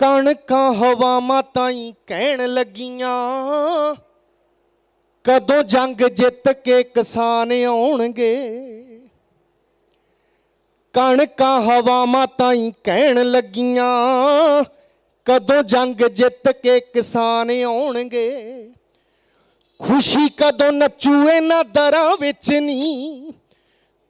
कणकां हवावां ताईं कहण लगियां, कदों जंग जित के किसान आउणगे। कणकां हवावां ताईं कहण लगियां, कदों जंग जित के किसान आउणगे। खुशी कदों नचू इन्हां दरां विच नी,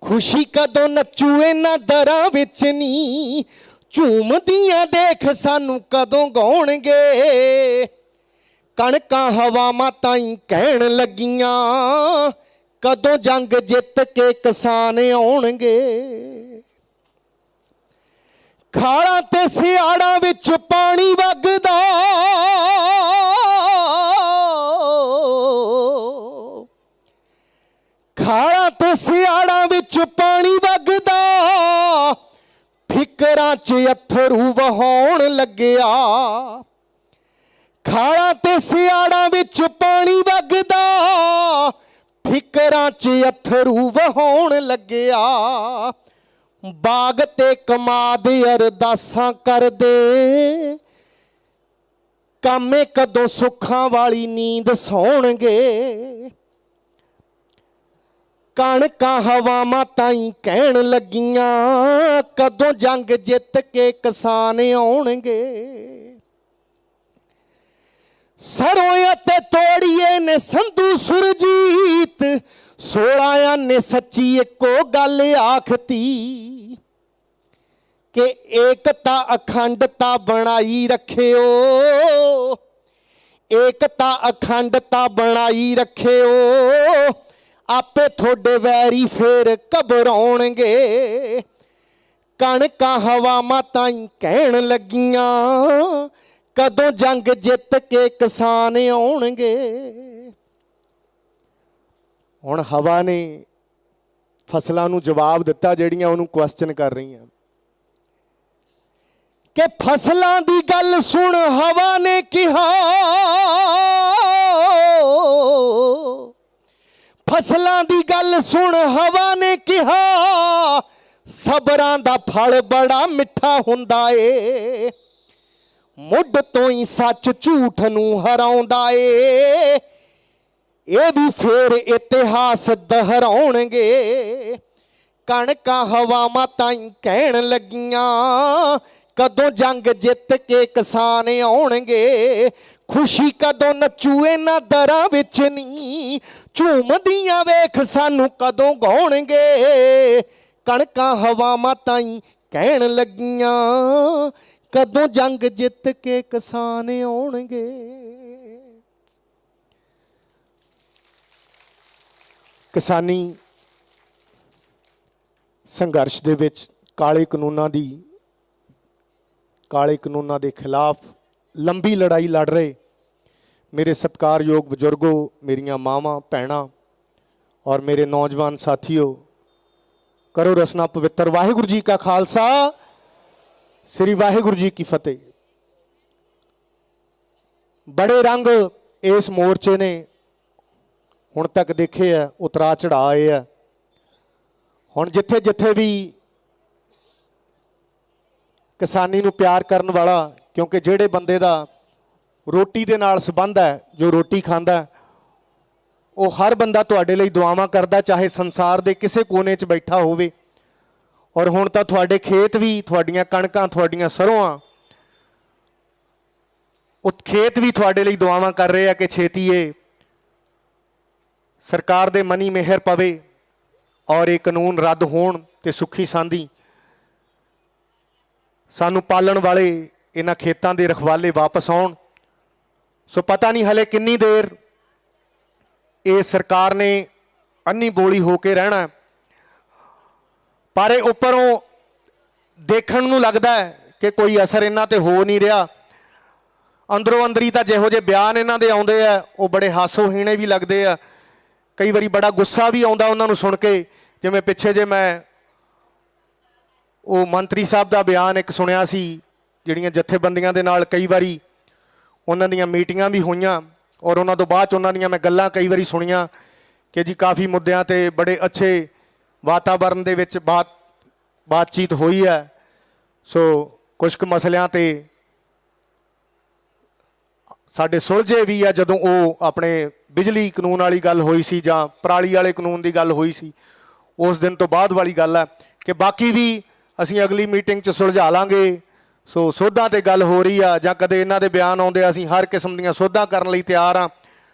खुशी कदों नचू इन्हां दरां विच नी, झूमदियां देख सानू कदों गाउणगे। कणकां हवावां ताईं कहण लगियां, कदों जंग जित के किसान आउणगे। खाड़ां ते सियाड़ां विच पानी वगदा, खाड़ां ते सियाड़ां विच पानी वगदा, फिकरां च अथरू वहाउण लग्या। खाड़ां ते सियाड़ां विच पानी वगदा, फिकरां च अथरू वहाउण लग्या। बाग ते कमाद अरदासां करदे, कामे कदों सुखां वाली नींद सौणगे। कणकां हवावां ताईं कहण लगियां, कदों जंग जित के किसान आउणगे। सरों ते तोड़िए ने संधू सुरजीत, सोलाया ने सच्ची एको गल आखती, कि एकता अखंडता बनाई रखियो, एकता अखंडता बनाई रखियो। आपे थोड़े वैरी फिर घबराउणगे। कणकां हवावां ताईं कहण लगियां, कदों जंग जित के किसान आउणगे। हुण हवा ने फसलों नूं जवाब दिता जिहड़ियां उहनूं क्वेश्चन कर रही कि फसलों की गल सुन हवा ने कहा, फसलों की गल सुन हवा ने कहा, सबरां दा फल बड़ा मिठा हुंदा ए। मुढ़ तो ही सच झूठ नूं हराउंदा ए, ये भी फिर इतिहास दोहराउणगे। कणकां हवावां ताईं कहण लगियां, कदों जंग जित के किसान आउणगे। खुशी कदों नचू इन्हां दरां विच नी, झूमदियां वेख सानू कदों गाउणगे। कणकां हवावां ताईं कहण लगियां, कदों जंग जित के किसान आउणगे। किसानी संघर्ष दे विच काले कानूनां दे खिलाफ लंबी लड़ाई लड़ रहे मेरे सत्कारयोग बजुर्गों, मेरियां मावां भैणां और मेरे नौजवान साथियों, करो रसना पवित्र। वाहिगुरू जी का खालसा, श्री वाहिगुरू जी की फतेह। बड़े रंग इस मोर्चे ने हुण तक देखे है, उतरा चढ़ा आए है। हुण जिथे जिथे भी किसानी नूं प्यार करन वाला, क्योंकि जिहड़े बंदे दा रोटी दे नाल संबंध है, जो रोटी खांदा है, वो हर बंदा तुहाडे लई दुआवां करदा, चाहे संसार दे किसे कोने च बैठा होवे। और हुण तां तुहाडे खेत भी, तुहाडीआं कणकां, तुहाडीआं सरोआं, ਉਹ खेत भी तुहाडे लई दुआवां कर रहे हैं कि छेती ये सरकार दे मनी मेहर पवे और ये कानून रद्द होण ते सुखी सांधी सानू पालन वाले इन्हां खेतां दे रखवाले वापस आउण। सो पता नहीं हले किन्नी देर ये सरकार ने अन्नी बोली होके रहना, पर उपरों देखण नूं लगदा है कि कोई असर इन्हां ते हो नहीं रहा। अंदरों अंदरी तो जिहो जे बयान इन्हां दे आउंदे आ वो बड़े हासोहीणे भी लगते आ। कई बारी बड़ा गुस्सा भी आउंदा उन्हां नूं सुण के। जिवें पिछे जे मैं वो मंत्री साहब का बयान एक सुनिया सी, जिहड़ियां जथेबंदियां दे नाल कई बारी उन्हां दीयां मीटिंगां भी होईयां और उन्हां तों बाद च उन्हां दीयां मैं गल्लां कई बारी सुनियां कि जी काफ़ी मुद्दों ते बड़े अच्छे वातावरण दे विच बातचीत हुई है। सो कुछ क मसलियां ते ਸਾਡੇ ਸੁਲਝੇ ਵੀ ਆ ਜਦੋਂ ਉਹ ਆਪਣੇ ਬਿਜਲੀ ਕਾਨੂੰਨ ਵਾਲੀ ਗੱਲ ਹੋਈ ਸੀ ਜਾਂ ਪਰਾਲੀ ਵਾਲੇ ਕਾਨੂੰਨ ਦੀ ਗੱਲ ਹੋਈ ਸੀ, ਉਸ ਦਿਨ ਤੋਂ ਬਾਅਦ ਵਾਲੀ ਗੱਲ ਹੈ ਕਿ ਬਾਕੀ ਵੀ ਅਸੀਂ ਅਗਲੀ ਮੀਟਿੰਗ 'ਚ ਸੁਲਝਾ ਲਾਂਗੇ। ਸੋ ਸੋਧਾਂ ਤੇ ਗੱਲ ਹੋ ਰਹੀ ਆ ਜਾਂ ਕਦੇ ਇਹਨਾਂ ਦੇ ਬਿਆਨ ਆਉਂਦੇ ਆ, ਅਸੀਂ ਹਰ ਕਿਸਮ ਦੀਆਂ ਸੋਧਾਂ ਕਰਨ ਲਈ ਤਿਆਰ ਹਾਂ।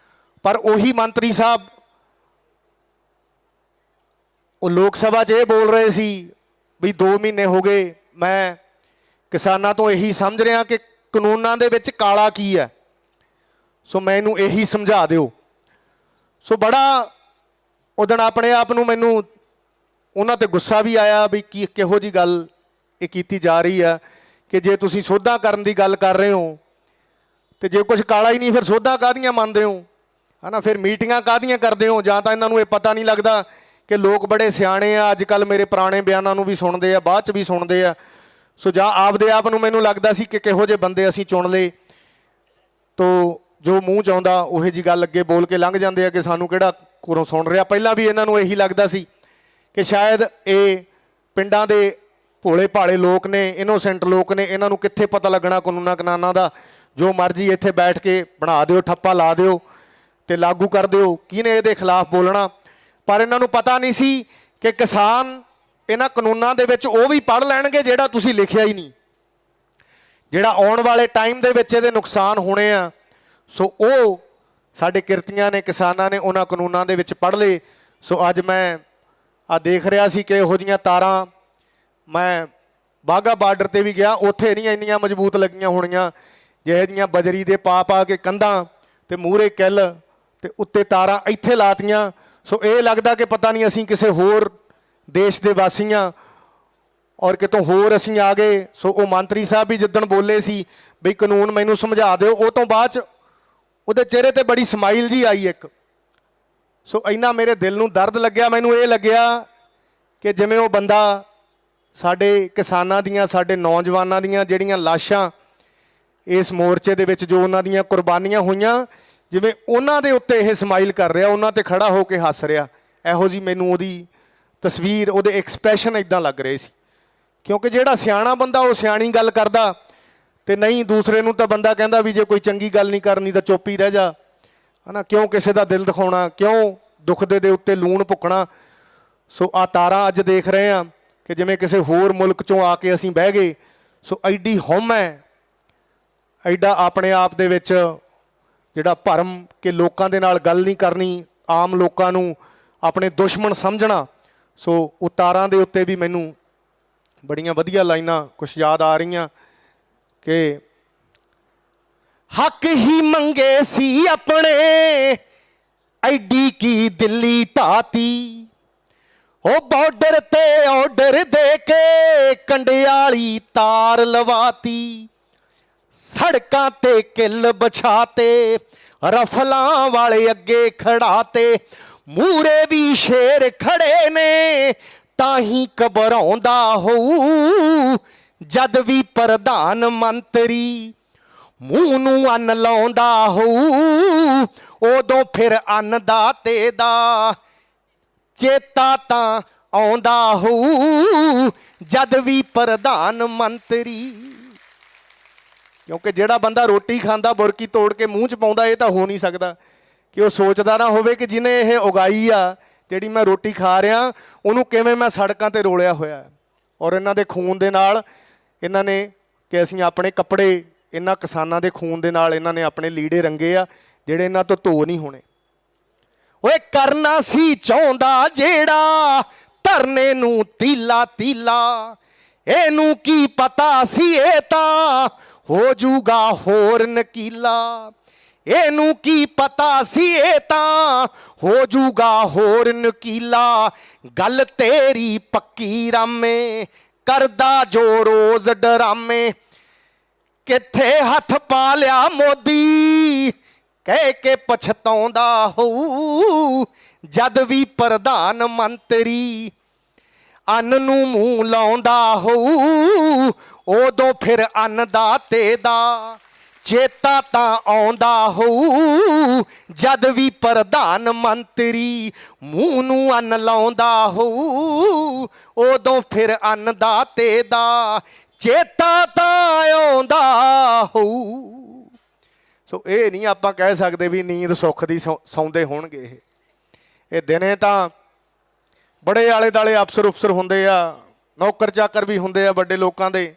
ਪਰ ਉਹੀ ਮੰਤਰੀ ਸਾਹਿਬ ਉਹ ਲੋਕ ਸਭਾ 'ਚ ਇਹ ਬੋਲ ਰਹੇ ਸੀ ਵੀ 2 ਮਹੀਨੇ ਹੋ ਗਏ, ਮੈਂ ਕਿਸਾਨਾਂ ਤੋਂ ਇਹੀ ਸਮਝ ਰਿਹਾ ਕਿ ਕਾਨੂੰਨਾਂ ਦੇ ਵਿੱਚ ਕਾਲਾ ਕੀ ਹੈ, ਸੋ ਮੈਨੂੰ ਇਹੀ ਸਮਝਾ ਦਿਓ। ਸੋ ਬੜਾ ਉਦਣ ਆਪਣੇ ਆਪ ਨੂੰ ਮੈਨੂੰ ਉਹਨਾਂ 'ਤੇ ਗੁੱਸਾ ਵੀ ਆਇਆ ਵੀ ਕਿਹੋ ਜਿਹੀ ਗੱਲ ਇਹ ਕੀਤੀ ਜਾ ਰਹੀ ਆ ਕਿ ਜੇ ਤੁਸੀਂ ਸੋਧਾਂ ਕਰਨ ਦੀ ਗੱਲ ਕਰ ਰਹੇ ਹੋ ਤੇ ਜੇ ਕੁਝ ਕਾਲਾ ਹੀ ਨਹੀਂ ਫਿਰ ਸੋਧਾਂ ਕਾਹਦੀਆਂ ਮੰਨਦੇ ਹੋ, ਹੈ ਨਾ। ਫਿਰ ਮੀਟਿੰਗਾਂ ਕਾਹਦੀਆਂ ਕਰਦੇ ਹੋ, ਜਾਂ ਤਾਂ ਇਹਨਾਂ ਨੂੰ ਇਹ ਪਤਾ ਨਹੀਂ ਲੱਗਦਾ ਕਿ ਲੋਕ ਬੜੇ ਸਿਆਣੇ ਆ, ਅੱਜ ਕੱਲ੍ਹ ਮੇਰੇ ਪੁਰਾਣੇ ਬਿਆਨਾਂ ਨੂੰ ਵੀ ਸੁਣਦੇ ਆ, ਬਾਅਦ 'ਚ ਵੀ ਸੁਣਦੇ ਆ। ਸੋ ਜਾਂ ਆਪਦੇ ਆਪ ਨੂੰ ਮੈਨੂੰ ਲੱਗਦਾ ਸੀ ਕਿ ਕਿਹੋ ਜਿਹੇ ਬੰਦੇ ਅਸੀਂ ਚੁਣ ਲਏ, ਤੋ ਜੋ ਮੂੰਹ 'ਚ ਆਉਂਦਾ ਉਹੋ ਜਿਹੀ ਗੱਲ ਅੱਗੇ ਬੋਲ ਕੇ ਲੰਘ ਜਾਂਦੇ ਆ ਕਿ ਸਾਨੂੰ ਕਿਹੜਾ ਕੋਲੋਂ ਸੁਣ ਰਿਹਾ। ਪਹਿਲਾਂ ਵੀ ਇਹਨਾਂ ਨੂੰ ਇਹੀ ਲੱਗਦਾ ਸੀ ਕਿ ਸ਼ਾਇਦ ਇਹ ਪਿੰਡਾਂ ਦੇ ਭੋਲੇ ਭਾਲੇ ਲੋਕ ਨੇ, ਇਨੋਸੈਂਟ ਲੋਕ ਨੇ, ਇਹਨਾਂ ਨੂੰ ਕਿੱਥੇ ਪਤਾ ਲੱਗਣਾ ਕਾਨੂੰਨਾਂ ਕਾਨੂੰਨਾਂ ਦਾ। ਜੋ ਮਰਜ਼ੀ ਇੱਥੇ ਬੈਠ ਕੇ ਬਣਾ ਦਿਓ, ਠੱਪਾ ਲਾ ਦਿਓ ਅਤੇ ਲਾਗੂ ਕਰ ਦਿਓ, ਕਿਹਨੇ ਇਹਦੇ ਖਿਲਾਫ ਬੋਲਣਾ। ਪਰ ਇਹਨਾਂ ਨੂੰ ਪਤਾ ਨਹੀਂ ਸੀ ਕਿ ਕਿਸਾਨ ਇਹਨਾਂ ਕਾਨੂੰਨਾਂ ਦੇ ਵਿੱਚ ਉਹ ਵੀ ਪੜ੍ਹ ਲੈਣਗੇ ਜਿਹੜਾ ਤੁਸੀਂ ਲਿਖਿਆ ਹੀ ਨਹੀਂ, ਜਿਹੜਾ ਆਉਣ ਵਾਲੇ ਟਾਈਮ ਦੇ ਵਿੱਚ ਇਹਦੇ ਨੁਕਸਾਨ ਹੋਣੇ ਆ। ਸੋ ਉਹ ਸਾਡੇ ਕਿਰਤੀਆਂ ਨੇ, ਕਿਸਾਨਾਂ ਨੇ ਉਹਨਾਂ ਕਾਨੂੰਨਾਂ ਦੇ ਵਿੱਚ ਪੜ੍ਹ ਲਏ। ਸੋ ਅੱਜ ਮੈਂ ਦੇਖ ਰਿਹਾ ਸੀ ਕਿ ਇਹੋ ਜਿਹੀਆਂ ਤਾਰਾਂ, ਮੈਂ ਬਾਘਾ ਬਾਰਡਰ 'ਤੇ ਵੀ ਗਿਆ, ਉੱਥੇ ਨਹੀਂ ਇੰਨੀਆਂ ਮਜ਼ਬੂਤ ਲੱਗੀਆਂ ਹੋਣੀਆਂ ਜਿਹੇ ਜਿਹੀਆਂ ਬਜਰੀ ਦੇ ਪਾ ਪਾ ਕੇ ਕੰਧਾਂ ਅਤੇ ਮੂਹਰੇ ਕਿੱਲ ਅਤੇ ਉੱਤੇ ਤਾਰਾਂ ਇੱਥੇ ਲਾਤੀਆਂ। ਸੋ ਇਹ ਲੱਗਦਾ ਕਿ ਪਤਾ ਨਹੀਂ ਅਸੀਂ ਕਿਸੇ ਹੋਰ ਦੇਸ਼ ਦੇ ਵਾਸੀ ਹਾਂ ਔਰ ਕਿਤੋਂ ਹੋਰ ਅਸੀਂ ਆ ਗਏ। ਸੋ ਉਹ ਮੰਤਰੀ ਸਾਹਿਬ ਵੀ ਜਿੱਦਣ ਬੋਲੇ ਸੀ ਬਈ ਕਾਨੂੰਨ ਮੈਨੂੰ ਸਮਝਾ ਦਿਓ, ਉਹ ਤੋਂ ਬਾਅਦ 'ਚ ਉਹਦੇ ਚਿਹਰੇ 'ਤੇ ਬੜੀ ਸਮਾਈਲ ਜੀ ਆਈ ਇੱਕ। ਸੋ ਇੰਨਾ ਮੇਰੇ ਦਿਲ ਨੂੰ ਦਰਦ ਲੱਗਿਆ, ਮੈਨੂੰ ਇਹ ਲੱਗਿਆ ਕਿ ਜਿਵੇਂ ਉਹ ਬੰਦਾ ਸਾਡੇ ਕਿਸਾਨਾਂ ਦੀਆਂ, ਸਾਡੇ ਨੌਜਵਾਨਾਂ ਦੀਆਂ ਜਿਹੜੀਆਂ ਲਾਸ਼ਾਂ ਇਸ ਮੋਰਚੇ ਦੇ ਵਿੱਚ ਜੋ ਉਹਨਾਂ ਦੀਆਂ ਕੁਰਬਾਨੀਆਂ ਹੋਈਆਂ, ਜਿਵੇਂ ਉਹਨਾਂ ਦੇ ਉੱਤੇ ਇਹ ਸਮਾਈਲ ਕਰ ਰਿਹਾ, ਉਹਨਾਂ 'ਤੇ ਖੜਾ ਹੋ ਕੇ ਹੱਸ ਰਿਹਾ। ਇਹੋ ਜਿਹੀ ਮੈਨੂੰ ਉਹਦੀ ਤਸਵੀਰ, ਉਹਦੇ ਐਕਸਪ੍ਰੈਸ਼ਨ ਇੱਦਾਂ ਲੱਗ ਰਹੇ ਸੀ। ਕਿਉਂਕਿ ਜਿਹੜਾ ਸਿਆਣਾ ਬੰਦਾ ਉਹ ਸਿਆਣੀ ਗੱਲ ਕਰਦਾ, ਅਤੇ ਨਹੀਂ ਦੂਸਰੇ ਨੂੰ ਤਾਂ ਬੰਦਾ ਕਹਿੰਦਾ ਵੀ ਜੇ ਕੋਈ ਚੰਗੀ ਗੱਲ ਨਹੀਂ ਕਰਨੀ ਤਾਂ ਚੁੱਪ ਹੀ ਰਹਿ ਜਾ, ਹੈ ਨਾ। ਕਿਉਂ ਕਿਸੇ ਦਾ ਦਿਲ ਦਿਖਾਉਣਾ, ਕਿਉਂ ਦੁੱਖ ਦੇ ਉੱਤੇ ਲੂਣ ਭੁੱਕਣਾ। ਸੋ ਆਹ ਤਾਰਾਂ ਅੱਜ ਦੇਖ ਰਹੇ ਹਾਂ ਕਿ ਜਿਵੇਂ ਕਿਸੇ ਹੋਰ ਮੁਲਕ 'ਚੋਂ ਆ ਕੇ ਅਸੀਂ ਬਹਿ ਗਏ। ਸੋ ਐਡੀ ਹਉਮੈ ਹੈ, ਐਡਾ ਆਪਣੇ ਆਪ ਦੇ ਵਿੱਚ ਜਿਹੜਾ ਭਰਮ ਕਿ ਲੋਕਾਂ ਦੇ ਨਾਲ ਗੱਲ ਨਹੀਂ ਕਰਨੀ, ਆਮ ਲੋਕਾਂ ਨੂੰ ਆਪਣੇ ਦੁਸ਼ਮਣ ਸਮਝਣਾ। ਸੋ ਉਹ ਤਾਰਾਂ ਦੇ ਉੱਤੇ ਵੀ ਮੈਨੂੰ ਬੜੀਆਂ ਵਧੀਆ ਲਾਈਨਾਂ ਕੁਛ ਯਾਦ ਆ ਰਹੀਆਂ ਕਿ ਹੱਕ ਹੀ ਮੰਗੇ ਸੀ ਆਪਣੇ, ਐਡੀ ਕੀ ਦਿੱਲੀ ਢਾਤੀ, ਉਹ ਬਾਰਡਰ ਤੇ ਆਰਡਰ ਦੇ ਕੇ ਕੰਡਿਆਲੀ ਤਾਰ ਲਵਾਤੀ, ਸੜਕਾਂ ਤੇ ਕਿੱਲ ਵਿਛਾਤੇ, ਰਫਲਾਂ ਵਾਲੇ ਅੱਗੇ ਖੜਾਤੇ, ਮੂਹਰੇ ਵੀ ਸ਼ੇਰ ਖੜੇ ਨੇ, ਤਾਂ ਹੀ ਘਬਰਾਉਂਦਾ ਹੋਊ ਜਦ ਵੀ ਪ੍ਰਧਾਨ ਮੰਤਰੀ ਮੂੰਹ ਨੂੰ ਅੰਨ ਲਾਉਂਦਾ ਹੋਊ, ਉਦੋਂ ਫਿਰ ਅੰਨਦਾਤੇ ਦਾ ਚੇਤਾ ਤਾਂ ਆਉਂਦਾ ਹੋਊ ਜਦ ਵੀ ਪ੍ਰਧਾਨ ਮੰਤਰੀ। ਕਿਉਂਕਿ ਜਿਹੜਾ ਬੰਦਾ ਰੋਟੀ ਖਾਂਦਾ ਬੁਰਕੀ ਤੋੜ ਕੇ ਮੂੰਹ 'ਚ ਪਾਉਂਦਾ, ਇਹ ਤਾਂ ਹੋ ਨਹੀਂ ਸਕਦਾ ਕਿ ਉਹ ਸੋਚਦਾ ਨਾ ਹੋਵੇ ਕਿ ਜਿਹਨੇ ਇਹ ਉਗਾਈ ਆ, ਜਿਹੜੀ ਮੈਂ ਰੋਟੀ ਖਾ ਰਿਹਾ, ਉਹਨੂੰ ਕਿਵੇਂ ਮੈਂ ਸੜਕਾਂ 'ਤੇ ਰੋਲਿਆ ਹੋਇਆ। ਔਰ ਇਹਨਾਂ ਦੇ ਖੂਨ ਦੇ ਨਾਲ ਇਹਨਾਂ ਨੇ ਕਿ ਅਸੀਂ ਆਪਣੇ ਕੱਪੜੇ, ਇਹਨਾਂ ਕਿਸਾਨਾਂ ਦੇ ਖੂਨ ਦੇ ਨਾਲ ਇਹਨਾਂ ਨੇ ਆਪਣੇ ਲੀੜੇ ਰੰਗੇ ਆ, ਜਿਹੜੇ ਇਹਨਾਂ ਤੋਂ ਧੋ ਨਹੀਂ ਹੋਣੇ। ਓਏ ਕਰਨਾ ਸੀ ਚਾਹੁੰਦਾ ਜਿਹੜਾ ਧਰਨੇ ਨੂੰ ਤੀਲਾ ਤੀਲਾ, ਇਹਨੂੰ ਕੀ ਪਤਾ ਸੀ ਇਹ ਤਾਂ ਹੋ ਜੂਗਾ ਹੋਰ ਨਕੀਲਾ, ਇਹਨੂੰ ਕੀ ਪਤਾ ਸੀ ਇਹ ਤਾਂ ਹੋ ਜੂਗਾ ਹੋਰ ਨਕੀਲਾ। ਗੱਲ ਤੇਰੀ ਪੱਕੀ ਰਾਮੇ, ਕਰਦਾ ਜੋ ਰੋਜ਼ ਡਰਾਮੇ, ਕਿੱਥੇ ਹੱਥ ਪਾ ਲਿਆ ਮੋਦੀ, ਕਹਿ ਕੇ ਪਛਤਾਉਂਦਾ ਹੋਊ ਜਦ ਵੀ ਪ੍ਰਧਾਨ ਮੰਤਰੀ ਅੰਨ ਨੂੰ ਮੂੰਹ ਲਾਉਂਦਾ ਹੋਊ, ਉਦੋਂ ਫਿਰ ਅੰਨਦਾਤੇ ਦਾ ਚੇਤਾ ਤਾਂ ਆਉਂਦਾ ਹੋਊ ਜਦ ਵੀ ਪ੍ਰਧਾਨ ਮੰਤਰੀ ਮੂੰਹ ਨੂੰ ਅੰਨ ਲਾਉਂਦਾ ਹੋਊ, ਉਦੋਂ ਫਿਰ ਅੰਨਦਾਤੇ ਦਾ ਚੇਤਾ ਤਾਂ ਆਉਂਦਾ ਹੋਊ। ਸੋ ਇਹ ਨਹੀਂ ਆਪਾਂ ਕਹਿ ਸਕਦੇ ਵੀ ਨੀਂਦ ਸੁੱਖ ਦੀ ਸੌਂਦੇ ਹੋਣਗੇ। ਇਹ ਦਿਨੇ ਤਾਂ ਬੜੇ ਆਲੇ ਦੁਆਲੇ ਅਫਸਰ ਉਫਸਰ ਹੁੰਦੇ ਆ, ਨੌਕਰ ਚਾਕਰ ਵੀ ਹੁੰਦੇ ਆ ਵੱਡੇ ਲੋਕਾਂ ਦੇ,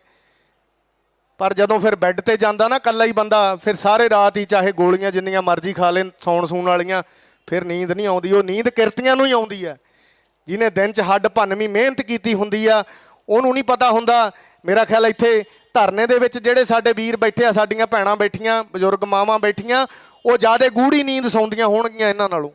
ਪਰ ਜਦੋਂ ਫਿਰ ਬੈੱਡ ਤੇ ਜਾਂਦਾ ਨਾ ਇਕੱਲਾ ਹੀ ਬੰਦਾ, ਫਿਰ ਸਾਰੇ ਰਾਤ ਹੀ ਚਾਹੇ ਗੋਲੀਆਂ ਜਿੰਨੀਆਂ ਮਰਜ਼ੀ ਖਾ ਲੈਣ ਸੌਣ ਸੂਣ ਵਾਲੀਆਂ, ਫਿਰ ਨੀਂਦ ਨਹੀਂ ਆਉਂਦੀ। ਉਹ ਨੀਂਦ ਕਿਰਤੀਆਂ ਨੂੰ ਹੀ ਆਉਂਦੀ ਹੈ। ਜਿਹਨੇ ਦਿਨ 'ਚ ਹੱਡ ਭੰਨਵੀਂ ਮਿਹਨਤ ਕੀਤੀ ਹੁੰਦੀ ਆ, ਉਹਨੂੰ ਨਹੀਂ ਪਤਾ ਹੁੰਦਾ। ਮੇਰਾ ਖਿਆਲ ਇੱਥੇ ਧਰਨੇ ਦੇ ਵਿੱਚ ਜਿਹੜੇ ਸਾਡੇ ਵੀਰ ਬੈਠੇ ਆ, ਸਾਡੀਆਂ ਭੈਣਾਂ ਬੈਠੀਆਂ, ਬਜ਼ੁਰਗ ਮਾਵਾਂ ਬੈਠੀਆਂ, ਉਹ ਜ਼ਿਆਦਾ ਗੂੜੀ ਨੀਂਦ ਸੌਂਦੀਆਂ ਹੋਣਗੀਆਂ ਇਹਨਾਂ ਨਾਲੋਂ।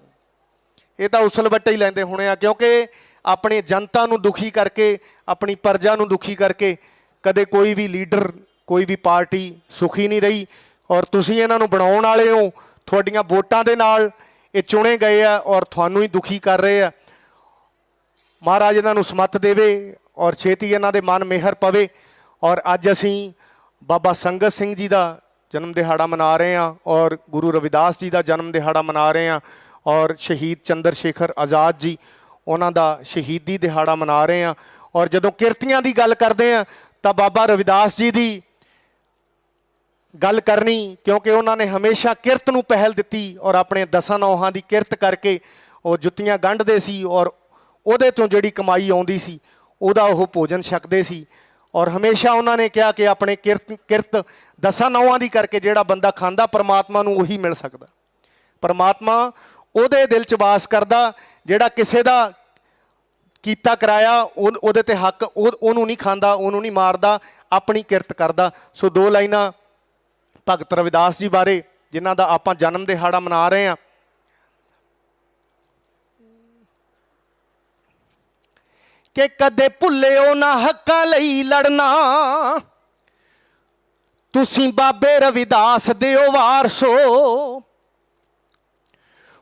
ਇਹ ਤਾਂ ਉਸਲ ਵੱਟੇ ਹੀ ਲੈਂਦੇ ਹੋਣੇ ਆ, ਕਿਉਂਕਿ ਆਪਣੀ ਜਨਤਾ ਨੂੰ ਦੁਖੀ ਕਰਕੇ, ਆਪਣੀ ਪ੍ਰਜਾ ਨੂੰ ਦੁਖੀ ਕਰਕੇ ਕਦੇ ਕੋਈ ਵੀ ਲੀਡਰ, ਕੋਈ ਵੀ ਪਾਰਟੀ ਸੁਖੀ ਨਹੀਂ ਰਹੀ। ਔਰ ਤੁਸੀਂ ਇਹਨਾਂ ਨੂੰ ਬਣਾਉਣ ਵਾਲੇ ਹੋ, ਤੁਹਾਡੀਆਂ ਵੋਟਾਂ ਦੇ ਨਾਲ ਇਹ ਚੁਣੇ ਗਏ ਆ ਔਰ ਤੁਹਾਨੂੰ ਹੀ ਦੁਖੀ ਕਰ ਰਹੇ ਆ। ਮਹਾਰਾਜ ਇਹਨਾਂ ਨੂੰ ਸਮੱਤ ਦੇਵੇ ਔਰ ਛੇਤੀ ਇਹਨਾਂ ਦੇ ਮਨ ਮਿਹਰ ਪਵੇ। ਔਰ ਅੱਜ ਅਸੀਂ ਬਾਬਾ ਸੰਗਤ ਸਿੰਘ ਜੀ ਦਾ ਜਨਮ ਦਿਹਾੜਾ ਮਨਾ ਰਹੇ ਹਾਂ ਔਰ ਗੁਰੂ ਰਵਿਦਾਸ ਜੀ ਦਾ ਜਨਮ ਦਿਹਾੜਾ ਮਨਾ ਰਹੇ ਹਾਂ ਔਰ ਸ਼ਹੀਦ ਚੰਦਰ ਸ਼ੇਖਰ ਆਜ਼ਾਦ ਜੀ, ਉਹਨਾਂ ਦਾ ਸ਼ਹੀਦੀ ਦਿਹਾੜਾ ਮਨਾ ਰਹੇ ਹਾਂ। ਔਰ ਜਦੋਂ ਕਿਰਤੀਆਂ ਦੀ ਗੱਲ ਕਰਦੇ ਹਾਂ ਤਾਂ ਬਾਬਾ ਰਵਿਦਾਸ ਜੀ ਦੀ ਗੱਲ ਕਰਨੀ, ਕਿਉਂਕਿ ਉਹਨਾਂ ਨੇ ਹਮੇਸ਼ਾ ਕਿਰਤ ਨੂੰ ਪਹਿਲ ਦਿੱਤੀ ਔਰ ਆਪਣੇ ਦਸਾਂ ਨੌਹਾਂ ਦੀ ਕਿਰਤ ਕਰਕੇ ਉਹ ਜੁੱਤੀਆਂ ਗੰਢਦੇ ਸੀ ਔਰ ਉਹਦੇ ਤੋਂ ਜਿਹੜੀ ਕਮਾਈ ਆਉਂਦੀ ਸੀ ਉਹਦਾ ਉਹ ਭੋਜਨ ਛਕਦੇ ਸੀ। ਔਰ ਹਮੇਸ਼ਾ ਉਹਨਾਂ ਨੇ ਕਿਹਾ ਕਿ ਆਪਣੇ ਕਿਰਤ ਦਸਾਂ ਨੌਹਾਂ ਦੀ ਕਰਕੇ ਜਿਹੜਾ ਬੰਦਾ ਖਾਂਦਾ ਪਰਮਾਤਮਾ ਨੂੰ ਉਹੀ ਮਿਲ ਸਕਦਾ। ਪਰਮਾਤਮਾ ਉਹਦੇ ਦਿਲ 'ਚ ਵਾਸ ਕਰਦਾ ਜਿਹੜਾ ਕਿਸੇ ਦਾ ਕੀਤਾ ਕਰਾਇਆ ਉਹਦੇ ਤੇ ਹੱਕ, ਉਹਨੂੰ ਨਹੀਂ ਖਾਂਦਾ, ਉਹਨੂੰ ਨਹੀਂ ਮਾਰਦਾ, ਆਪਣੀ ਕਿਰਤ ਕਰਦਾ। ਸੋ ਦੋ ਲਾਈਨਾਂ ਭਗਤ ਰਵਿਦਾਸ ਜੀ ਬਾਰੇ, ਜਿਨ੍ਹਾਂ ਦਾ ਆਪਾਂ ਜਨਮ ਦਿਹਾੜਾ ਮਨਾ ਰਹੇ ਹਾਂ। ਕਿ ਕਦੇ ਭੁੱਲਿਓ ਨਾ ਹੱਕਾਂ ਲਈ ਲੜਨਾ, ਤੁਸੀਂ ਬਾਬੇ ਰਵਿਦਾਸ ਦਿਓ ਵਾਰਸੋ।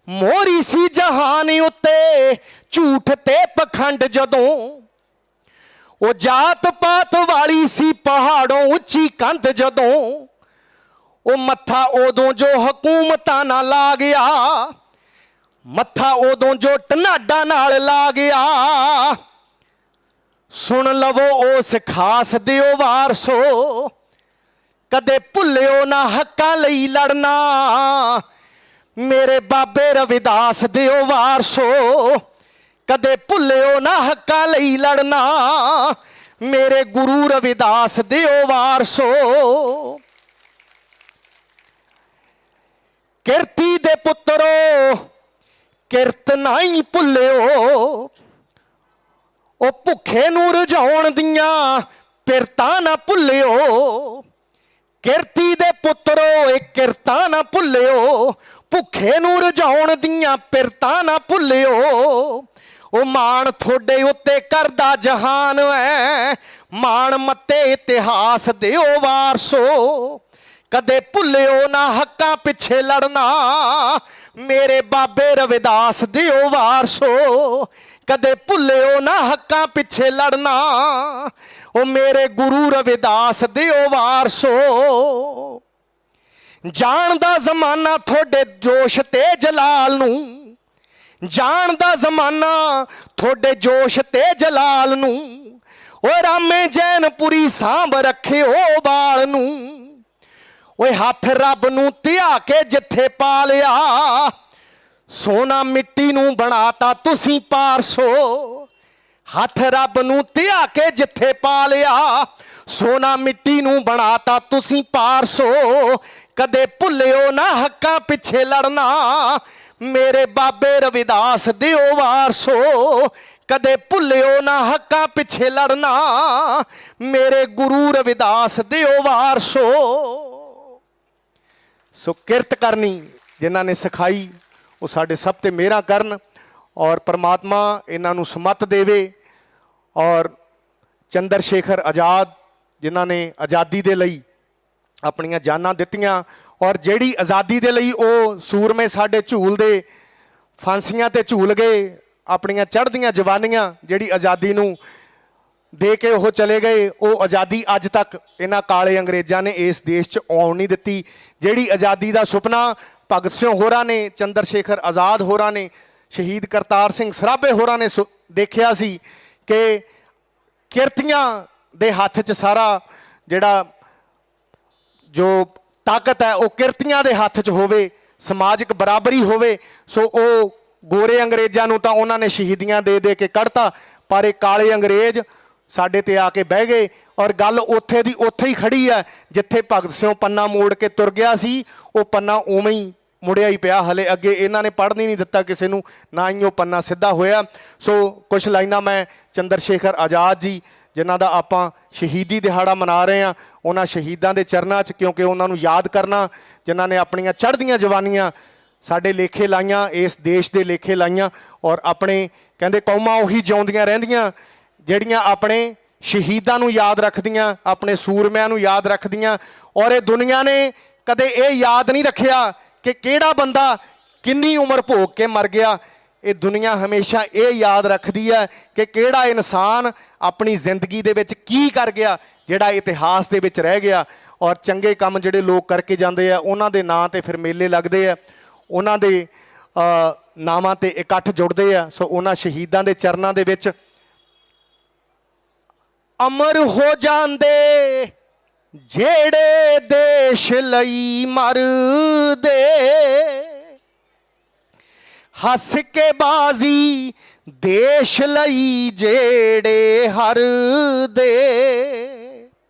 ਮੋਰੀ ਸੀ ਜਹਾਨ ਉੱਤੇ ਝੂਠ ਤੇ ਪਖੰਡ, ਜਦੋਂ ਉਹ ਜਾਤ ਪਾਤ ਵਾਲੀ ਸੀ ਪਹਾੜੋਂ ਉੱਚੀ ਕੰਧ, ਜਦੋਂ ਉਹ ਮੱਥਾ ਉਦੋਂ ਜੋ ਹਕੂਮਤਾਂ ਨਾਲ ਲਾ ਗਿਆ, ਮੱਥਾ ਉਦੋਂ ਜੋ ਟਨਾਡਾ ਨਾਲ ਲਾ ਗਿਆ। ਸੁਣ ਲਵੋ ਉਸ ਖਾਸ ਦਿਓ ਵਾਰਸੋ, ਕਦੇ ਭੁੱਲਿਓ ਨਾ ਹੱਕਾਂ ਲਈ ਲੜਨਾ, ਮੇਰੇ ਬਾਬੇ ਰਵਿਦਾਸ ਦਿਓ ਵਾਰਸੋ। ਕਦੇ ਭੁੱਲਿਓ ਨਾ ਹੱਕਾਂ ਲਈ ਲੜਨਾ, ਮੇਰੇ ਗੁਰੂ ਰਵਿਦਾਸ ਦਿਓ ਵਾਰਸੋ। ਕਿਰਤੀ ਦੇ ਪੁੱਤਰੋ ਕਿਰਤ ਨਹੀਂ ਭੁੱਲਿਓ, ਉਹ ਭੁੱਖੇ ਨੂੰ ਰੁਝਾਉਣ ਦੀਆਂ ਪਿਰਤਾਂ ਨਾ ਭੁੱਲਿਓ। ਕਿਰਤੀ ਦੇ ਪੁੱਤਰੋ ਇਹ ਕਿਰਤਾਂ ਨਾ ਭੁੱਲਿਓ, ਭੁੱਖੇ ਨੂੰ ਰੁਝਾਉਣ ਦੀਆਂ ਪਿਰਤਾਂ ਨਾ ਭੁੱਲਿਓ। ਉਹ ਮਾਣ ਤੁਹਾਡੇ ਉੱਤੇ ਕਰਦਾ ਜਹਾਨ ਐ, ਮਾਣ ਮੱਤੇ ਇਤਿਹਾਸ ਦਿਓ ਵਾਰਸੋ। ਕਦੇ ਭੁੱਲਿਓ ਨਾ ਹੱਕਾਂ ਪਿੱਛੇ ਲੜਨਾ, ਮੇਰੇ ਬਾਬੇ ਰਵਿਦਾਸ ਦਿਓ ਵਾਰਸੋ। ਕਦੇ ਭੁੱਲਿਓ ਨਾ ਹੱਕਾਂ ਪਿੱਛੇ ਲੜਨਾ, ਉਹ ਮੇਰੇ ਗੁਰੂ ਰਵਿਦਾਸ ਦਿਓ ਵਾਰਸੋ। ਜਾਣਦਾ ਜ਼ਮਾਨਾ ਤੁਹਾਡੇ ਜੋਸ਼ ਤੇ ਜਲਾਲ ਨੂੰ, ਜਾਣਦਾ ਜ਼ਮਾਨਾ ਤੁਹਾਡੇ ਜੋਸ਼ ਤੇ ਜਲਾਲ ਨੂੰ। ਓਏ ਰਾਮੇ ਜੈਨਪੁਰੀ ਸਾਂਭ ਰੱਖਿਓ ਬਾਲ ਨੂੰ, ਓਏ ਹੱਥ ਰੱਬ ਨੂੰ ਧਿਆ ਕੇ ਜਿੱਥੇ ਪਾ ਲਿਆ, ਸੋਨਾ ਮਿੱਟੀ ਨੂੰ ਬਣਾਤਾ ਤੁਸੀਂ ਪਾਰਸੋ। ਹੱਥ ਰੱਬ ਨੂੰ ਧਿਆ ਕੇ ਜਿੱਥੇ ਪਾ ਲਿਆ, ਸੋਨਾ ਮਿੱਟੀ ਨੂੰ ਬਣਾਤਾ ਤੁਸੀਂ ਪਾਰਸੋ। ਕਦੇ ਭੁੱਲਿਓ ਨਾ ਹੱਕਾਂ ਪਿੱਛੇ ਲੜਨਾ, ਮੇਰੇ ਬਾਬੇ ਰਵਿਦਾਸ ਦਿਓ ਵਾਰਸੋ। ਕਦੇ ਭੁੱਲਿਓ ਨਾ ਹੱਕਾਂ ਪਿੱਛੇ ਲੜਨਾ, ਮੇਰੇ ਗੁਰੂ ਰਵਿਦਾਸ ਦਿਓ ਵਾਰਸੋ। ਸੋ ਕਿਰਤ ਕਰਨੀ ਜਿਨ੍ਹਾਂ ਨੇ ਸਿਖਾਈ ਉਹ ਸਾਡੇ ਸਭ ਤੇ ਮਿਹਰਾਂ ਕਰਨ ਔਰ ਪਰਮਾਤਮਾ ਇਹਨਾਂ ਨੂੰ ਸਮੱਤ ਦੇਵੇ। ਔਰ ਚੰਦਰ ਸ਼ੇਖਰ ਆਜ਼ਾਦ ਜਿਨ੍ਹਾਂ ਨੇ ਆਜ਼ਾਦੀ ਦੇ ਲਈ ਆਪਣੀਆਂ ਜਾਨਾਂ ਦਿੱਤੀਆਂ ਔਰ ਜਿਹੜੀ ਆਜ਼ਾਦੀ ਦੇ ਲਈ ਉਹ ਸੂਰਮੇ ਸਾਡੇ ਝੂਲਦੇ, ਫਾਂਸੀਆਂ ਤੇ ਝੂਲ ਗਏ, ਆਪਣੀਆਂ ਚੜ੍ਹਦੀਆਂ ਜਵਾਨੀਆਂ ਜਿਹੜੀ ਆਜ਼ਾਦੀ ਨੂੰ ਦੇ ਕੇ ਉਹ ਚਲੇ ਗਏ, ਉਹ ਆਜ਼ਾਦੀ ਅੱਜ ਤੱਕ ਇਹਨਾਂ ਕਾਲੇ ਅੰਗਰੇਜ਼ਾਂ ਨੇ ਇਸ ਦੇਸ਼ 'ਚ ਆਉਣ ਨਹੀਂ ਦਿੱਤੀ। ਜਿਹੜੀ ਆਜ਼ਾਦੀ ਦਾ ਸੁਪਨਾ ਭਗਤ ਸਿੰਘ ਹੋਰਾਂ ਨੇ, ਚੰਦਰ ਸ਼ੇਖਰ ਆਜ਼ਾਦ ਹੋਰਾਂ ਨੇ, ਸ਼ਹੀਦ ਕਰਤਾਰ ਸਿੰਘ ਸਰਾਭੇ ਹੋਰਾਂ ਨੇ ਦੇਖਿਆ ਸੀ ਕਿ ਕਿਰਤੀਆਂ ਦੇ ਹੱਥ 'ਚ ਸਾਰਾ ਜਿਹੜਾ ਜੋ ਤਾਕਤ ਹੈ ਉਹ ਕਿਰਤੀਆਂ ਦੇ ਹੱਥ 'ਚ ਹੋਵੇ, ਸਮਾਜਿਕ ਬਰਾਬਰੀ ਹੋਵੇ। ਸੋ ਉਹ ਗੋਰੇ ਅੰਗਰੇਜ਼ਾਂ ਨੂੰ ਤਾਂ ਉਹਨਾਂ ਨੇ ਸ਼ਹੀਦੀਆਂ ਦੇ ਦੇ ਕੇ ਕੱਢਤਾ, ਪਰ ਇਹ ਕਾਲੇ ਅੰਗਰੇਜ਼ ਸਾਡੇ ਤੇ ਆ ਕੇ ਬਹਿ ਗਏ। ਔਰ ਗੱਲ ਉੱਥੇ ਦੀ ਉੱਥੇ ਹੀ ਖੜੀ ਹੈ ਜਿੱਥੇ ਭਗਤ ਸਿੰਘ ਪੰਨਾ ਮੋੜ ਕੇ ਤੁਰ ਗਿਆ ਸੀ, ਉਹ ਪੰਨਾ ਉਵੇਂ ਹੀ ਮੁੜਿਆ ਹੀ ਪਿਆ। ਹਲੇ ਅੱਗੇ ਇਹਨਾਂ ਨੇ ਪੜ੍ਹਨ ਹੀ ਨਹੀਂ ਦਿੱਤਾ ਕਿਸੇ ਨੂੰ, ਨਾ ਹੀ ਉਹ ਪੰਨਾ ਸਿੱਧਾ ਹੋਇਆ। ਸੋ ਕੁਛ ਲਾਈਨਾਂ ਮੈਂ ਚੰਦਰ ਸ਼ੇਖਰ ਆਜ਼ਾਦ ਜੀ ਜਿਨ੍ਹਾਂ ਦਾ ਆਪਾਂ ਸ਼ਹੀਦੀ ਦਿਹਾੜਾ ਮਨਾ ਰਹੇ ਹਾਂ, ਉਹਨਾਂ ਸ਼ਹੀਦਾਂ ਦੇ ਚਰਨਾਂ 'ਚ, ਕਿਉਂਕਿ ਉਹਨਾਂ ਨੂੰ ਯਾਦ ਕਰਨਾ ਜਿਨ੍ਹਾਂ ਨੇ ਆਪਣੀਆਂ ਚੜ੍ਹਦੀਆਂ ਜਵਾਨੀਆਂ ਸਾਡੇ ਲੇਖੇ ਲਾਈਆਂ, ਇਸ ਦੇਸ਼ ਦੇ ਲੇਖੇ ਲਾਈਆਂ। ਔਰ ਆਪਣੇ ਕਹਿੰਦੇ ਕੌਮਾਂ ਉਹੀ ਜਿਉਂਦੀਆਂ ਰਹਿੰਦੀਆਂ ਜਿਹੜੀਆਂ ਆਪਣੇ ਸ਼ਹੀਦਾਂ ਨੂੰ ਯਾਦ ਰੱਖਦੀਆਂ, ਆਪਣੇ ਸੂਰਮਿਆਂ ਨੂੰ ਯਾਦ ਰੱਖਦੀਆਂ। ਔਰ ਇਹ ਦੁਨੀਆ ਨੇ ਕਦੇ ਇਹ ਯਾਦ ਨਹੀਂ ਰੱਖਿਆ ਕਿ ਕਿਹੜਾ ਬੰਦਾ ਕਿੰਨੀ ਉਮਰ ਭੋਗ ਕੇ ਮਰ ਗਿਆ। ਇਹ ਦੁਨੀਆ ਹਮੇਸ਼ਾ ਇਹ ਯਾਦ ਰੱਖਦੀ ਹੈ ਕਿ ਕਿਹੜਾ ਇਨਸਾਨ ਆਪਣੀ ਜ਼ਿੰਦਗੀ ਦੇ ਵਿੱਚ ਕੀ ਕਰ ਗਿਆ ਜਿਹੜਾ ਇਤਿਹਾਸ ਦੇ ਵਿੱਚ ਰਹਿ ਗਿਆ। ਔਰ ਚੰਗੇ ਕੰਮ ਜਿਹੜੇ ਲੋਕ ਕਰਕੇ ਜਾਂਦੇ ਆ ਉਹਨਾਂ ਦੇ ਨਾਂ 'ਤੇ ਫਿਰ ਮੇਲੇ ਲੱਗਦੇ ਆ, ਉਹਨਾਂ ਦੇ ਨਾਵਾਂ 'ਤੇ ਇਕੱਠ ਜੁੜਦੇ ਆ। ਸੋ ਉਹਨਾਂ ਸ਼ਹੀਦਾਂ ਦੇ ਚਰਨਾਂ ਦੇ ਵਿੱਚ ਅਮਰ ਹੋ ਜਾਂਦੇ ਜਿਹੜੇ ਦੇਸ਼ ਲਈ ਮਰਦੇ, ਹੱਸ ਕੇ ਬਾਜ਼ੀ ਦੇਸ਼ ਲਈ ਜਿਹੜੇ ਹਾਰਦੇ।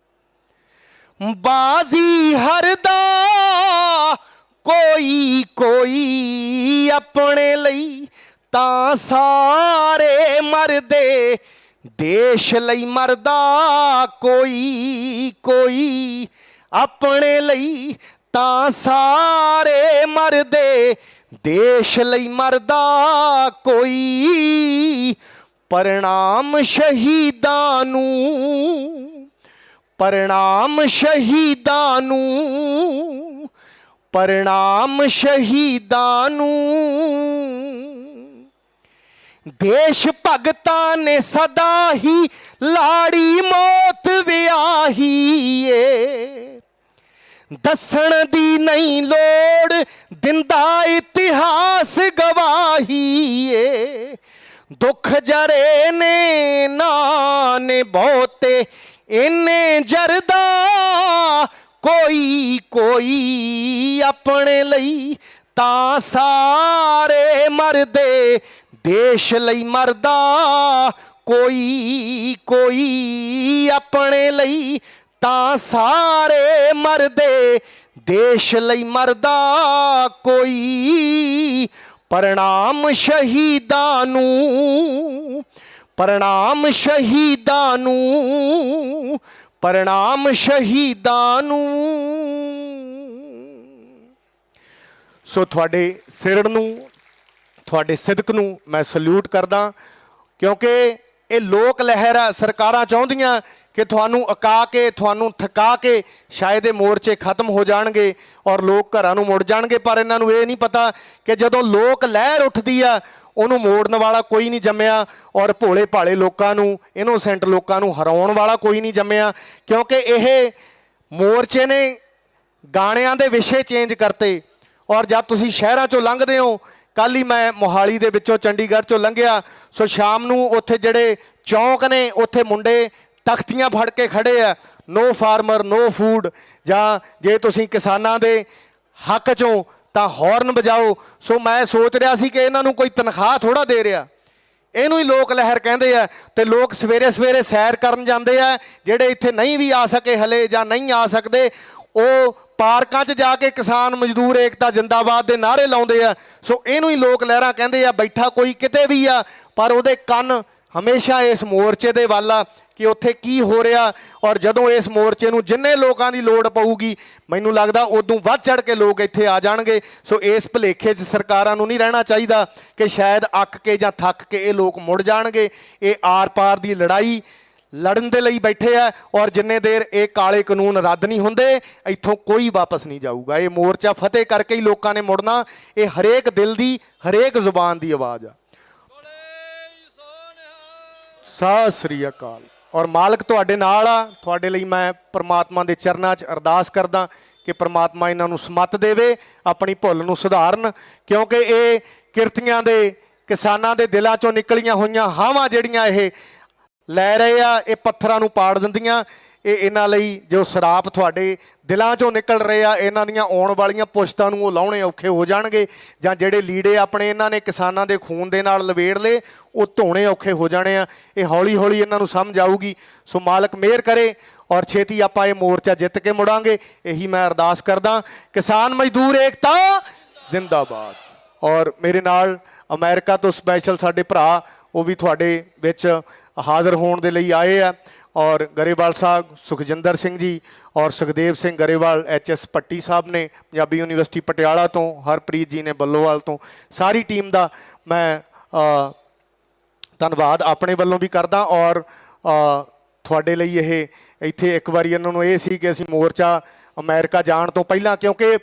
ਬਾਜ਼ੀ ਹਰਦਾ ਕੋਈ ਕੋਈ ਆਪਣੇ ਲਈ, ਤਾਂ ਸਾਰੇ ਮਰਦੇ ਦੇਸ਼ ਲਈ ਮਰਦਾ ਕੋਈ ਕੋਈ ਆਪਣੇ ਲਈ, ਤਾਂ ਸਾਰੇ ਮਰਦੇ ਦੇਸ਼ ਲਈ ਮਰਦਾ ਕੋਈ। ਪ੍ਰਣਾਮ ਸ਼ਹੀਦਾਂ ਨੂੰ, ਪ੍ਰਣਾਮ ਸ਼ਹੀਦਾਂ ਨੂੰ, ਪ੍ਰਣਾਮ ਸ਼ਹੀਦਾਂ ਨੂੰ। ਦੇਸ਼ ਭਗਤਾਂ ਨੇ ਸਦਾ ਹੀ ਲਾੜੀ ਮੌਤ ਵਿਆਹੀ ਏ, ਦੱਸਣ ਦੀ ਨਹੀਂ ਲੋੜ ਦਿੰਦਾ ਇਤਿਹਾਸ ਗਵਾਹੀ ਏ। ਦੁੱਖ ਜਰੇ ਨੇ ਨਾ ਨੇ ਬਹੁਤੇ ਇੰਨੇ ਜਰਦਾ ਕੋਈ ਕੋਈ ਆਪਣੇ ਲਈ, ਤਾਂ ਸਾਰੇ ਮਰਦੇ ਦੇਸ਼ ਲਈ ਮਰਦਾ ਕੋਈ ਕੋਈ ਆਪਣੇ ਲਈ, ਤਾਂ ਸਾਰੇ ਮਰਦੇ ਦੇਸ਼ ਲਈ ਮਰਦਾ ਕੋਈ। ਪ੍ਰਣਾਮ ਸ਼ਹੀਦਾਂ ਨੂੰ, ਪ੍ਰਣਾਮ ਸ਼ਹੀਦਾਂ ਨੂੰ, ਪ੍ਰਣਾਮ ਸ਼ਹੀਦਾਂ ਨੂੰ। ਸੋ ਤੁਹਾਡੇ ਸਿਰੜ ਨੂੰ, ਤੁਹਾਡੇ ਸਿਦਕ ਨੂੰ ਮੈਂ ਸਲੂਟ ਕਰਦਾ, ਕਿਉਂਕਿ ਇਹ ਲੋਕ ਲਹਿਰ ਆ। ਸਰਕਾਰਾਂ ਚਾਹੁੰਦੀਆਂ ਕਿ ਤੁਹਾਨੂੰ ਅਕਾ ਕੇ, ਤੁਹਾਨੂੰ ਥਕਾ ਕੇ ਸ਼ਾਇਦ ਇਹ ਮੋਰਚੇ ਖਤਮ ਹੋ ਜਾਣਗੇ ਔਰ ਲੋਕ ਘਰਾਂ ਨੂੰ ਮੁੜ ਜਾਣਗੇ, ਪਰ ਇਹਨਾਂ ਨੂੰ ਇਹ ਨਹੀਂ ਪਤਾ ਕਿ ਜਦੋਂ ਲੋਕ ਲਹਿਰ ਉੱਠਦੀ ਆ ਉਹਨੂੰ ਮੋੜਨ ਵਾਲਾ ਕੋਈ ਨਹੀਂ ਜੰਮਿਆ, ਔਰ ਭੋਲੇ ਭਾਲੇ ਲੋਕਾਂ ਨੂੰ, ਇਨੋਸੈਂਟ ਲੋਕਾਂ ਨੂੰ ਹਰਾਉਣ ਵਾਲਾ ਕੋਈ ਨਹੀਂ ਜੰਮਿਆ। ਕਿਉਂਕਿ ਇਹ ਮੋਰਚੇ ਨੇ ਗਾਣਿਆਂ ਦੇ ਵਿਸ਼ੇ ਚੇਂਜ ਕਰਤੇ। ਔਰ ਜਦ ਤੁਸੀਂ ਸ਼ਹਿਰਾਂ 'ਚੋਂ ਲੰਘਦੇ ਹੋ, ਕੱਲ੍ਹ ਹੀ ਮੈਂ ਮੋਹਾਲੀ ਦੇ ਵਿੱਚੋਂ ਚੰਡੀਗੜ੍ਹ 'ਚੋਂ ਲੰਘਿਆ, ਸੋ ਸ਼ਾਮ ਨੂੰ ਉੱਥੇ ਜਿਹੜੇ ਚੌਂਕ ਨੇ ਉੱਥੇ ਮੁੰਡੇ ਤਖਤੀਆਂ ਫੜ ਕੇ ਖੜੇ ਆ, ਨੋ ਫਾਰਮਰ ਨੋ ਫੂਡ, ਜਾਂ ਜੇ ਤੁਸੀਂ ਕਿਸਾਨਾਂ ਦੇ ਹੱਕ 'ਚੋਂ ਤਾਂ ਹੌਰਨ ਵਜਾਓ। ਸੋ ਮੈਂ ਸੋਚ ਰਿਹਾ ਸੀ ਕਿ ਇਹਨਾਂ ਨੂੰ ਕੋਈ ਤਨਖਾਹ ਥੋੜ੍ਹਾ ਦੇ ਰਿਹਾ, ਇਹਨੂੰ ਹੀ ਲੋਕ ਲਹਿਰ ਕਹਿੰਦੇ ਆ। ਤੇ ਲੋਕ ਸਵੇਰੇ ਸਵੇਰੇ ਸੈਰ ਕਰਨ ਜਾਂਦੇ ਆ, ਜਿਹੜੇ ਇੱਥੇ ਨਹੀਂ ਵੀ ਆ ਸਕੇ ਹਲੇ ਜਾਂ ਨਹੀਂ ਆ ਸਕਦੇ, ਉਹ ਪਾਰਕਾਂ 'ਚ ਜਾ ਕੇ ਕਿਸਾਨ ਮਜ਼ਦੂਰ ਏਕਤਾ ਜਿੰਦਾਬਾਦ ਦੇ ਨਾਅਰੇ ਲਾਉਂਦੇ ਆ। ਸੋ ਇਹਨੂੰ ਹੀ ਲੋਕ ਲਹਿਰਾਂ ਕਹਿੰਦੇ ਆ। ਬੈਠਾ ਕੋਈ ਕਿਤੇ ਵੀ ਆ, ਪਰ ਉਹਦੇ ਕੰਨ ਹਮੇਸ਼ਾ ਇਸ ਮੋਰਚੇ ਦੇ ਵੱਲ ਆ ਕਿ ਉੱਥੇ ਕੀ ਹੋ ਰਿਹਾ। ਔਰ ਜਦੋਂ ਇਸ ਮੋਰਚੇ ਨੂੰ ਜਿੰਨੇ ਲੋਕਾਂ ਦੀ ਲੋੜ ਪਊਗੀ, ਮੈਨੂੰ ਲੱਗਦਾ ਉਦੋਂ ਵੱਧ ਚੜ੍ਹ ਕੇ ਲੋਕ ਇੱਥੇ ਆ ਜਾਣਗੇ। ਸੋ ਇਸ ਭੁਲੇਖੇ 'ਚ ਸਰਕਾਰਾਂ ਨੂੰ ਨਹੀਂ ਰਹਿਣਾ ਚਾਹੀਦਾ ਕਿ ਸ਼ਾਇਦ ਅੱਕ ਕੇ ਜਾਂ ਥੱਕ ਕੇ ਇਹ ਲੋਕ ਮੁੜ ਜਾਣਗੇ। ਇਹ ਆਰ ਪਾਰ ਦੀ ਲੜਾਈ ਲੜਨ ਦੇ ਲਈ ਬੈਠੇ ਆ, ਔਰ ਜਿੰਨੇ ਦੇਰ ਇਹ ਕਾਲੇ ਕਾਨੂੰਨ ਰੱਦ ਨਹੀਂ ਹੁੰਦੇ ਇੱਥੋਂ ਕੋਈ ਵਾਪਸ ਨਹੀਂ ਜਾਊਗਾ। ਇਹ ਮੋਰਚਾ ਫਤਿਹ ਕਰਕੇ ਹੀ ਲੋਕਾਂ ਨੇ ਮੁੜਨਾ। ਇਹ ਹਰੇਕ ਦਿਲ ਦੀ, ਹਰੇਕ ਜ਼ੁਬਾਨ ਦੀ ਆਵਾਜ਼ ਆ। ਸਤਿ ਸ੍ਰੀ ਅਕਾਲ। ਔਰ ਮਾਲਕ ਤੁਹਾਡੇ ਨਾਲ ਆ। ਤੁਹਾਡੇ ਲਈ ਮੈਂ ਪ੍ਰਮਾਤਮਾ ਦੇ ਚਰਨਾਂ 'ਚ ਅਰਦਾਸ ਕਰਦਾ ਕਿ ਪ੍ਰਮਾਤਮਾ ਇਹਨਾਂ ਨੂੰ ਸਮੱਤ ਦੇਵੇ, ਆਪਣੀ ਭੁੱਲ ਨੂੰ ਸੁਧਾਰਨ, ਕਿਉਂਕਿ ਇਹ ਕਿਰਤੀਆਂ ਦੇ, ਕਿਸਾਨਾਂ ਦੇ ਦਿਲਾਂ 'ਚੋਂ ਨਿਕਲੀਆਂ ਹੋਈਆਂ ਹਾਵਾਂ ਜਿਹੜੀਆਂ ਇਹ ਲੈ ਰਹੇ ਆ, ਇਹ ਪੱਥਰਾਂ ਨੂੰ ਪਾੜ ਦਿੰਦੀਆਂ। ਇਹ ਇਹਨਾਂ ਲਈ ਜੋ ਸਰਾਪ ਤੁਹਾਡੇ ਦਿਲਾਂ 'ਚੋਂ ਨਿਕਲ ਰਹੇ ਆ, ਇਹਨਾਂ ਦੀਆਂ ਆਉਣ ਵਾਲੀਆਂ ਪੁਸ਼ਤਾਂ ਨੂੰ ਉਹ ਲਾਉਣੇ ਔਖੇ ਹੋ ਜਾਣਗੇ, ਜਾਂ ਜਿਹੜੇ ਲੀੜੇ ਆਪਣੇ ਇਹਨਾਂ ਨੇ ਕਿਸਾਨਾਂ ਦੇ ਖੂਨ ਦੇ ਨਾਲ ਲਵੇੜ ਲਏ ਉਹ ਧੋਣੇ ਔਖੇ ਹੋ ਜਾਣੇ ਆ। ਇਹ ਹੌਲੀ ਹੌਲੀ ਇਹਨਾਂ ਨੂੰ ਸਮਝ ਆਊਗੀ। ਸੋ ਮਾਲਕ ਮਿਹਰ ਕਰੇ ਔਰ ਛੇਤੀ ਆਪਾਂ ਇਹ ਮੋਰਚਾ ਜਿੱਤ ਕੇ ਮੁੜਾਂਗੇ, ਇਹੀ ਮੈਂ ਅਰਦਾਸ ਕਰਦਾ। ਕਿਸਾਨ ਮਜ਼ਦੂਰ ਏਕਤਾ ਜ਼ਿੰਦਾਬਾਦ। ਔਰ ਮੇਰੇ ਨਾਲ ਅਮਰੀਕਾ ਤੋਂ ਸਪੈਸ਼ਲ ਸਾਡੇ ਭਰਾ ਉਹ ਵੀ ਤੁਹਾਡੇ ਵਿੱਚ ਹਾਜ਼ਰ ਹੋਣ ਦੇ ਲਈ ਆਏ ਆ। ਔਰ ਗਰੇਵਾਲ ਸਾਹਿਬ ਸੁਖਜਿੰਦਰ ਸਿੰਘ ਜੀ ਔਰ ਸੁਖਦੇਵ ਸਿੰਘ ਗਰੇਵਾਲ ਐਚਐਸ ਪੱਟੀ ਸਾਹਿਬ ਨੇ ਪੰਜਾਬੀ ਯੂਨੀਵਰਸਿਟੀ ਪਟਿਆਲਾ ਤੋਂ, ਹਰਪ੍ਰੀਤ ਜੀ ਨੇ ਬੱਲੋਵਾਲ ਤੋਂ, ਸਾਰੀ ਟੀਮ ਦਾ ਮੈਂ ਧੰਨਵਾਦ ਆਪਣੇ ਵੱਲੋਂ ਵੀ ਕਰਦਾ। ਔਰ ਤੁਹਾਡੇ ਲਈ ਇਹ ਇੱਥੇ ਇੱਕ ਵਾਰੀ ਇਹਨਾਂ ਨੂੰ ਇਹ ਸੀ ਕਿ ਅਸੀਂ ਮੋਰਚਾ ਅਮਰੀਕਾ ਜਾਣ ਤੋਂ ਪਹਿਲਾਂ, ਕਿਉਂਕਿ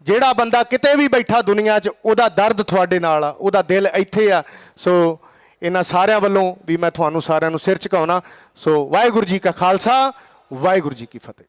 ਜਿਹੜਾ ਬੰਦਾ ਕਿਤੇ ਵੀ ਬੈਠਾ ਦੁਨੀਆ 'ਚ ਉਹਦਾ ਦਰਦ ਤੁਹਾਡੇ ਨਾਲ ਆ, ਉਹਦਾ ਦਿਲ ਇੱਥੇ ਆ। ਸੋ ਇਹਨਾਂ ਸਾਰਿਆਂ ਵੱਲੋਂ ਵੀ ਮੈਂ ਤੁਹਾਨੂੰ ਸਾਰਿਆਂ ਨੂੰ ਸਿਰ ਝੁਕਾਉਣਾ। ਸੋ ਵਾਹਿਗੁਰੂ ਜੀ ਕਾ ਖਾਲਸਾ, ਵਾਹਿਗੁਰੂ ਜੀ ਕੀ ਫਤਿਹ।